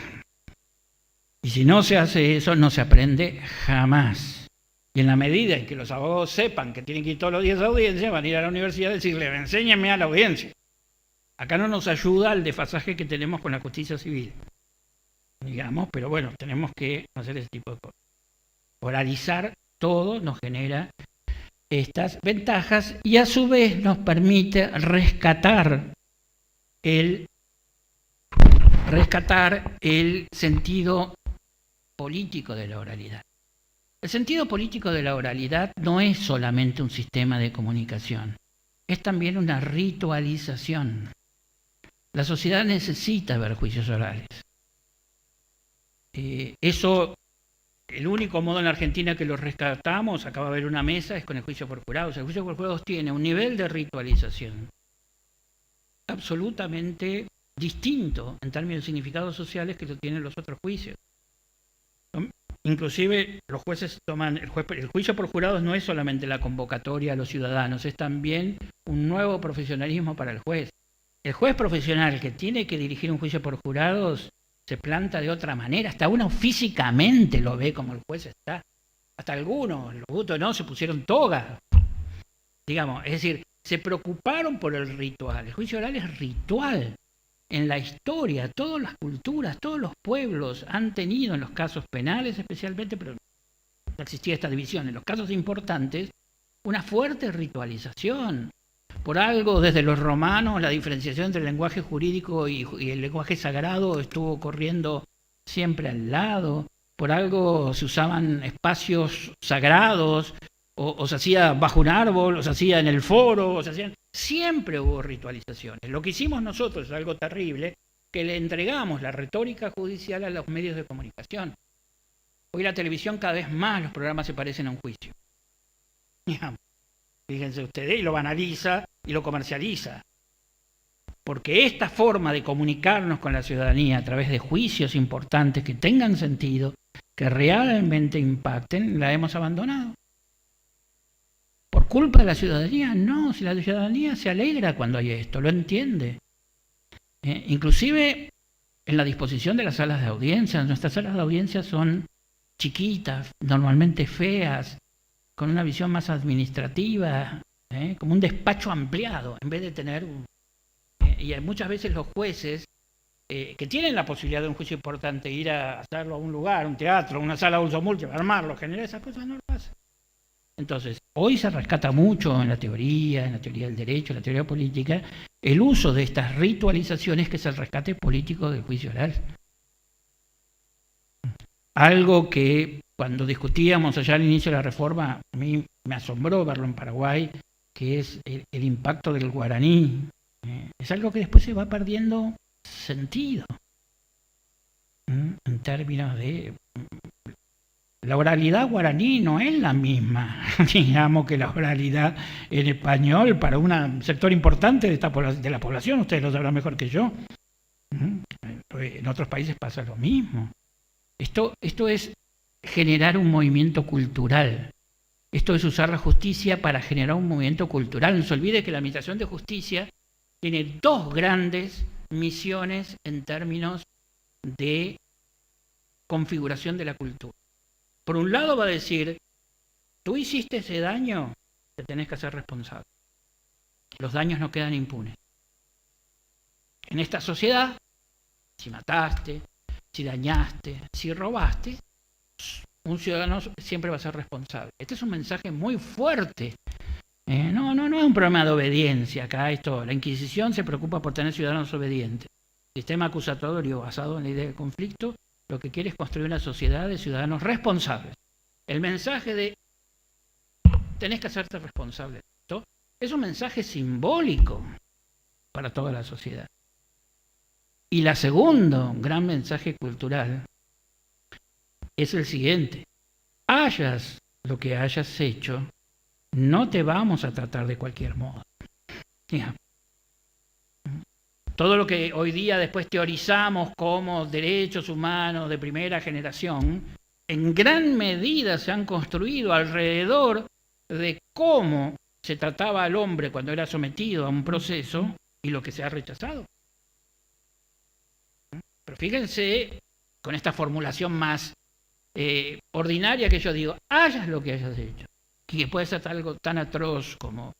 S3: Y si no se hace eso, no se aprende jamás. Y en la medida en que los abogados sepan que tienen que ir todos los días a audiencia, van a ir a la universidad y decirle, enséñame a la audiencia. Acá no nos ayuda el desfasaje que tenemos con la justicia civil, digamos, pero bueno, tenemos que hacer ese tipo de cosas. Oralizar todo nos genera estas ventajas y a su vez nos permite rescatar el rescatar el sentido político de la oralidad. El sentido político de la oralidad no es solamente un sistema de comunicación, es también una ritualización. La sociedad necesita ver juicios orales. Eso, el único modo en la Argentina que lo rescatamos, acaba de haber una mesa, es con el juicio por jurados. El juicio por jurados tiene un nivel de ritualización absolutamente distinto en términos de significados sociales que lo tienen los otros juicios. Inclusive los jueces toman, el juicio por jurados no es solamente la convocatoria a los ciudadanos, es también un nuevo profesionalismo para el juez. El juez profesional que tiene que dirigir un juicio por jurados se planta de otra manera, hasta uno físicamente lo ve como el juez está. Hasta algunos, los gutos no, se pusieron toga. Digamos, es decir, se preocuparon por el ritual. El juicio oral es ritual. En la historia, todas las culturas, todos los pueblos han tenido, en los casos penales especialmente, pero no existía esta división, en los casos importantes, una fuerte ritualización. Por algo, desde los romanos, la diferenciación entre el lenguaje jurídico y el lenguaje sagrado estuvo corriendo siempre al lado. Por algo se usaban espacios sagrados, o se hacía bajo un árbol, o se hacía en el foro, o se hacían... Siempre hubo ritualizaciones. Lo que hicimos nosotros es algo terrible, que le entregamos la retórica judicial a los medios de comunicación. Hoy la televisión cada vez más los programas se parecen a un juicio. Fíjense ustedes, y lo banaliza y lo comercializa. Porque esta forma de comunicarnos con la ciudadanía a través de juicios importantes que tengan sentido, que realmente impacten, la hemos abandonado. ¿Por culpa de la ciudadanía? No, si la ciudadanía se alegra cuando hay esto, lo entiende. Inclusive en la disposición de las salas de audiencia, nuestras salas de audiencia son chiquitas, normalmente feas, con una visión más administrativa, como un despacho ampliado, en vez de tener... y muchas veces los jueces, que tienen la posibilidad de un juicio importante, ir a hacerlo a un lugar, un teatro, una sala de uso múltiple, armarlo, generar esas cosas, no lo hacen. Entonces, hoy se rescata mucho en la teoría del derecho, en la teoría política, el uso de estas ritualizaciones, que es el rescate político del juicio oral. Algo que cuando discutíamos allá al inicio de la reforma, a mí me asombró verlo en Paraguay, que es el impacto del guaraní. Es algo que después se va perdiendo sentido en términos de... La oralidad guaraní no es la misma, digamos, que la oralidad en español para un sector importante de la población, ustedes lo sabrán mejor que yo. En otros países pasa lo mismo. Esto es generar un movimiento cultural. Esto es usar la justicia para generar un movimiento cultural. No se olvide que la Administración de Justicia tiene dos grandes misiones en términos de configuración de la cultura. Por un lado va a decir, tú hiciste ese daño, te tenés que hacer responsable. Los daños no quedan impunes. En esta sociedad, si mataste, si dañaste, si robaste, un ciudadano siempre va a ser responsable. Este es un mensaje muy fuerte. No es un problema de obediencia acá. La Inquisición se preocupa por tener ciudadanos obedientes. El sistema acusatorio basado en la idea del conflicto lo que quiere es construir una sociedad de ciudadanos responsables. El mensaje de tenés que hacerte responsable de esto es un mensaje simbólico para toda la sociedad. Y la segundo gran mensaje cultural es el siguiente: hayas lo que hayas hecho, no te vamos a tratar de cualquier modo. Todo lo que hoy día después teorizamos como derechos humanos de primera generación, en gran medida se han construido alrededor de cómo se trataba al hombre cuando era sometido a un proceso y lo que se ha rechazado. Pero fíjense, con esta formulación más ordinaria que yo digo, hayas lo que hayas hecho, y que puede ser algo tan atroz como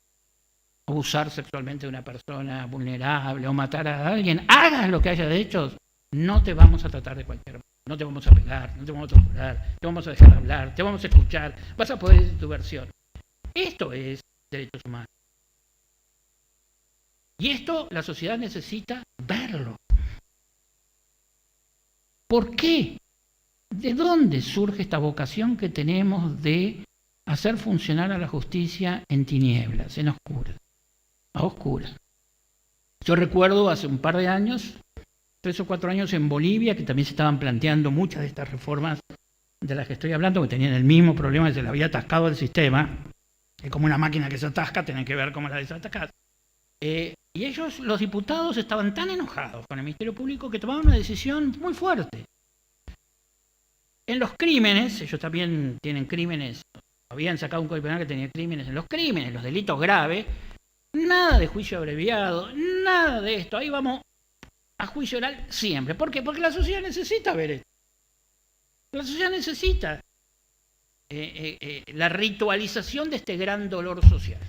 S3: abusar sexualmente de una persona vulnerable o matar a alguien, hagas lo que hayas hecho, no te vamos a tratar de cualquier modo, no te vamos a pegar, no te vamos a torturar, te vamos a dejar hablar, te vamos a escuchar, vas a poder decir tu versión. Esto es derechos humanos. Y esto la sociedad necesita verlo. ¿Por qué? ¿De dónde surge esta vocación que tenemos de hacer funcionar a la justicia en tinieblas, en oscuras, a oscuras? Yo recuerdo hace un par de años, 3 o 4 años en Bolivia, que también se estaban planteando muchas de estas reformas de las que estoy hablando, que tenían el mismo problema, que se le había atascado el sistema, que como una máquina que se atasca, tienen que ver cómo la desatascas. Y ellos, los diputados, estaban tan enojados con el Ministerio Público que tomaban una decisión muy fuerte. En los crímenes, ellos también tienen crímenes, habían sacado un código penal que tenía crímenes, en los crímenes, los delitos graves, nada de juicio abreviado, nada de esto, ahí vamos a juicio oral siempre. ¿Por qué? Porque la sociedad necesita ver esto. La sociedad necesita la ritualización de este gran dolor social.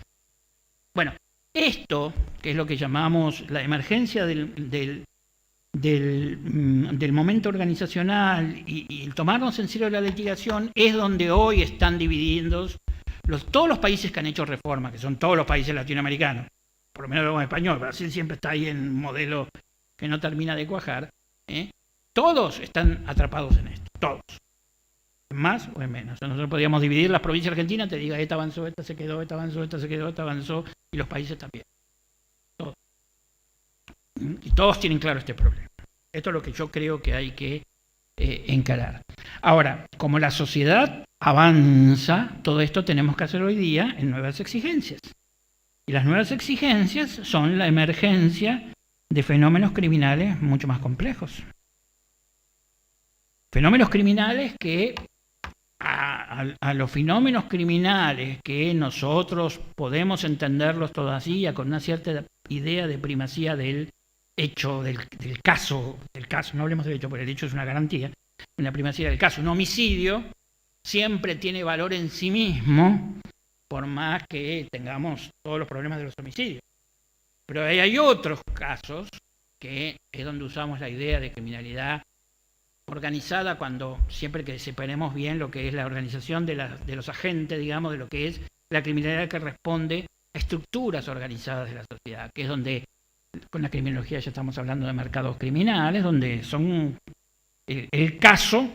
S3: Bueno, esto, que es lo que llamamos la emergencia del momento organizacional y el tomarnos en serio la litigación, es donde hoy están divididos todos los países que han hecho reformas, que son todos los países latinoamericanos, por lo menos en español. Brasil siempre está ahí en un modelo que no termina de cuajar. Todos están atrapados en esto, todos. En más o en menos. Nosotros podríamos dividir las provincias argentinas, te diga, esta avanzó, esta se quedó, esta avanzó, esta se quedó, esta avanzó, y los países también. Todos. Y todos tienen claro este problema. Esto es lo que yo creo que hay que encarar. Ahora, como la sociedad avanza, todo esto tenemos que hacer hoy día en nuevas exigencias. Y las nuevas exigencias son la emergencia de fenómenos criminales mucho más complejos. Fenómenos criminales que a los fenómenos criminales que nosotros podemos entenderlos todavía con una cierta idea de primacía del hecho, del caso, no hablemos del hecho, porque el hecho es una garantía, una primacía del caso. Un homicidio siempre tiene valor en sí mismo, por más que tengamos todos los problemas de los homicidios. Pero hay otros casos que es donde usamos la idea de criminalidad organizada, cuando siempre que separemos bien lo que es la organización de los agentes, digamos, de lo que es la criminalidad que responde a estructuras organizadas de la sociedad, que es donde con la criminología ya estamos hablando de mercados criminales, donde son el caso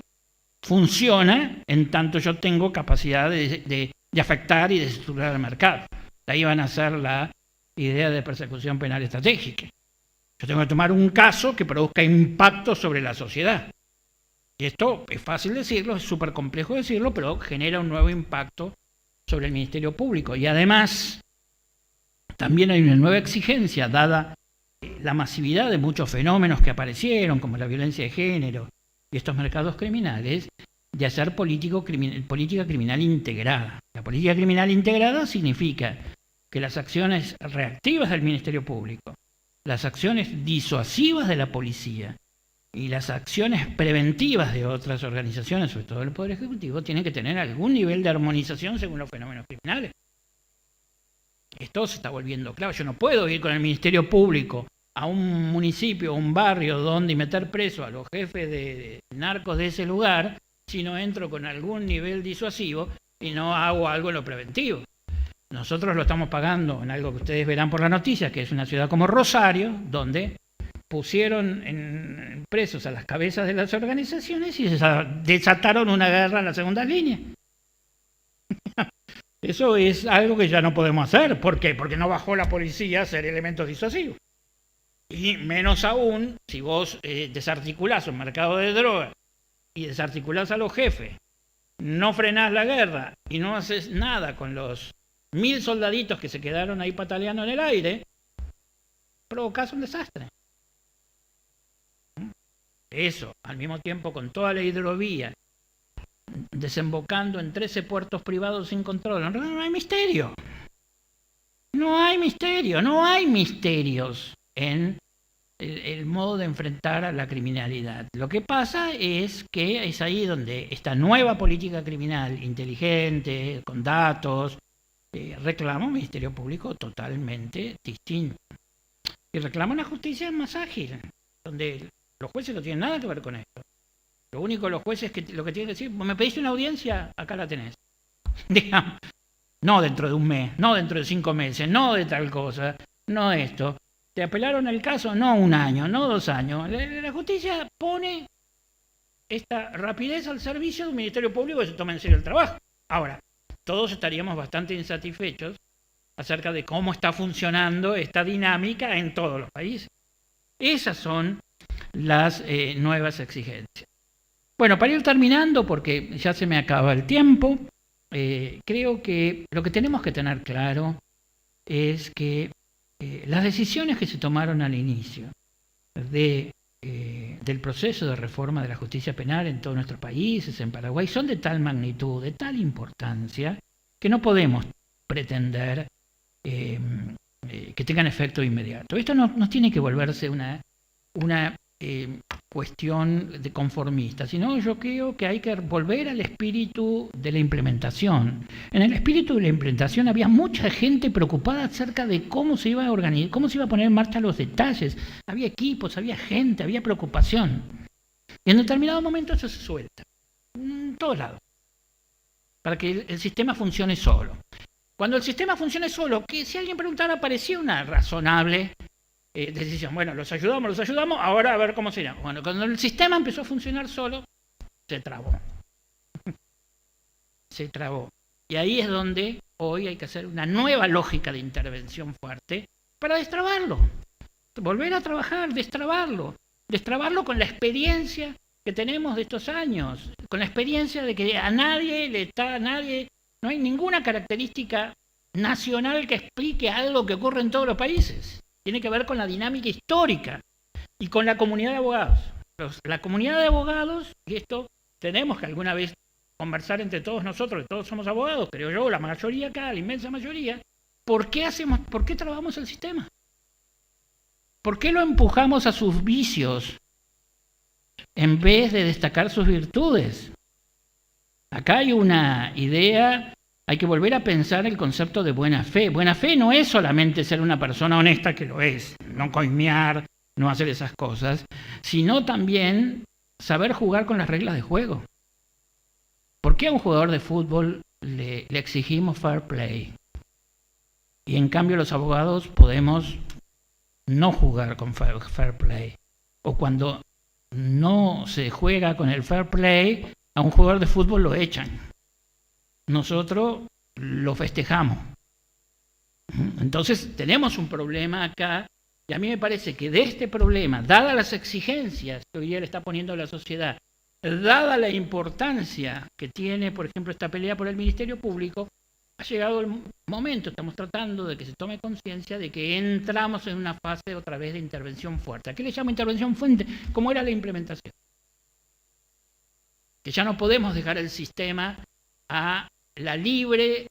S3: funciona en tanto yo tengo capacidad de afectar y de estructurar el mercado. De ahí van a ser la idea de persecución penal estratégica. Yo tengo que tomar un caso que produzca impacto sobre la sociedad. Y esto es fácil decirlo, es súper complejo decirlo, pero genera un nuevo impacto sobre el Ministerio Público. Y además, también hay una nueva exigencia, dada la masividad de muchos fenómenos que aparecieron, como la violencia de género y estos mercados criminales, de hacer política criminal integrada. La política criminal integrada significa que las acciones reactivas del Ministerio Público, las acciones disuasivas de la policía y las acciones preventivas de otras organizaciones, sobre todo el Poder Ejecutivo, tienen que tener algún nivel de armonización según los fenómenos criminales. Esto se está volviendo claro. Yo no puedo ir con el Ministerio Público a un municipio, a un barrio donde meter preso a los jefes de narcos de ese lugar si no entro con algún nivel disuasivo y no hago algo en lo preventivo. Nosotros lo estamos pagando en algo que ustedes verán por la noticia, que es una ciudad como Rosario, donde pusieron en presos a las cabezas de las organizaciones y desataron una guerra en la segunda línea. Eso es algo que ya no podemos hacer. ¿Por qué? Porque no bajó la policía a hacer elementos disuasivos. Y menos aún, si vos desarticulás un mercado de drogas y desarticulás a los jefes, no frenás la guerra y no haces nada con los 1000 soldaditos que se quedaron ahí pataleando en el aire, provocás un desastre. Eso, al mismo tiempo, con toda la hidrovía desembocando en 13 puertos privados sin control, no hay misterio. No hay misterio, no hay misterios en el modo de enfrentar a la criminalidad. Lo que pasa es que es ahí donde esta nueva política criminal inteligente, con datos, reclama un Ministerio Público totalmente distinto. Y reclama una justicia más ágil, donde los jueces no tienen nada que ver con esto. Lo único los jueces que lo que tienen que decir, me pediste una audiencia, acá la tenés. Digamos, no dentro de un mes, no dentro de 5 meses, no de tal cosa, no esto. ¿Te apelaron el caso? No 1 año, no 2 años. La justicia pone esta rapidez al servicio de un ministerio público que se toma en serio el trabajo. Ahora, todos estaríamos bastante insatisfechos acerca de cómo está funcionando esta dinámica en todos los países. Esas son las nuevas exigencias. Bueno, para ir terminando, porque ya se me acaba el tiempo, creo que lo que tenemos que tener claro es que las decisiones que se tomaron al inicio del proceso de reforma de la justicia penal en todos nuestros países, en Paraguay, son de tal magnitud, de tal importancia, que no podemos pretender que tengan efecto inmediato. Esto no tiene que volverse una cuestión de conformista, sino yo creo que hay que volver al espíritu de la implementación. En el espíritu de la implementación había mucha gente preocupada acerca de cómo se iba a organizar, cómo se iba a poner en marcha los detalles. Había equipos, había gente, había preocupación. Y en determinado momento eso se suelta, en todos lados, para que el sistema funcione solo. Cuando el sistema funcione solo, que si alguien preguntara, parecía una razonable decisión. Bueno, los ayudamos, ahora a ver cómo se llama. Bueno, cuando el sistema empezó a funcionar solo, se trabó. Se trabó. Y ahí es donde hoy hay que hacer una nueva lógica de intervención fuerte para destrabarlo. Volver a trabajar, destrabarlo con la experiencia que tenemos de estos años, con la experiencia de que no hay ninguna característica nacional que explique algo que ocurre en todos los países. Tiene que ver con la dinámica histórica y con la comunidad de abogados. La comunidad de abogados, y esto tenemos que alguna vez conversar entre todos nosotros, que todos somos abogados, creo yo, la mayoría acá, la inmensa mayoría, ¿por qué trabajamos el sistema? ¿Por qué lo empujamos a sus vicios en vez de destacar sus virtudes? Acá hay una idea. Hay que volver a pensar el concepto de buena fe. Buena fe no es solamente ser una persona honesta, que lo es, no coimear, no hacer esas cosas, sino también saber jugar con las reglas de juego. ¿Por qué a un jugador de fútbol le exigimos fair play? Y en cambio los abogados podemos no jugar con fair play. O cuando no se juega con el fair play, a un jugador de fútbol lo echan. Nosotros lo festejamos. Entonces tenemos un problema acá, y a mí me parece que de este problema, dadas las exigencias que hoy día le está poniendo la sociedad, dada la importancia que tiene, por ejemplo, esta pelea por el Ministerio Público, ha llegado el momento, estamos tratando de que se tome conciencia de que entramos en una fase otra vez de intervención fuerte. ¿A qué le llamo intervención fuerte? Como era la implementación. Que ya no podemos dejar el sistema a la libre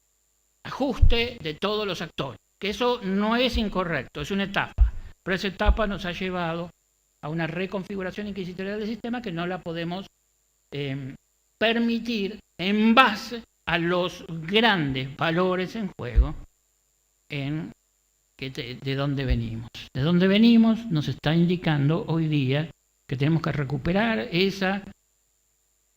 S3: ajuste de todos los actores, que eso no es incorrecto, es una etapa, pero esa etapa nos ha llevado a una reconfiguración inquisitorial del sistema que no la podemos permitir en base a los grandes valores en juego de dónde venimos. De dónde venimos nos está indicando hoy día que tenemos que recuperar esa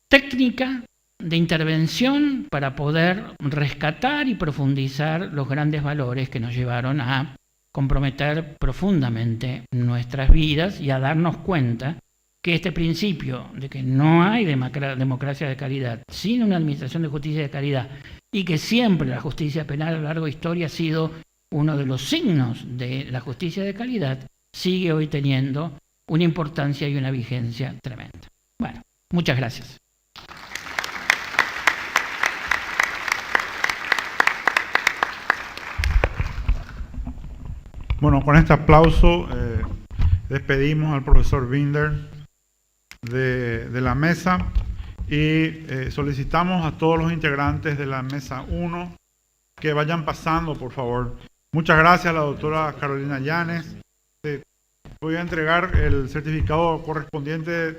S3: técnica de intervención para poder rescatar y profundizar los grandes valores que nos llevaron a comprometer profundamente nuestras vidas y a darnos cuenta que este principio de que no hay democracia de calidad sin una administración de justicia de calidad y que siempre la justicia penal a lo largo de la historia ha sido uno de los signos de la justicia de calidad, sigue hoy teniendo una importancia y una vigencia tremenda. Bueno, muchas gracias.
S2: Bueno, con este aplauso despedimos al profesor Binder de la mesa y solicitamos a todos los integrantes de la mesa 1 que vayan pasando, por favor. Muchas gracias a la doctora Carolina Llanes. Voy a entregar el certificado correspondiente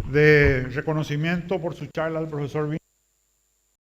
S2: de reconocimiento por su charla al profesor Binder.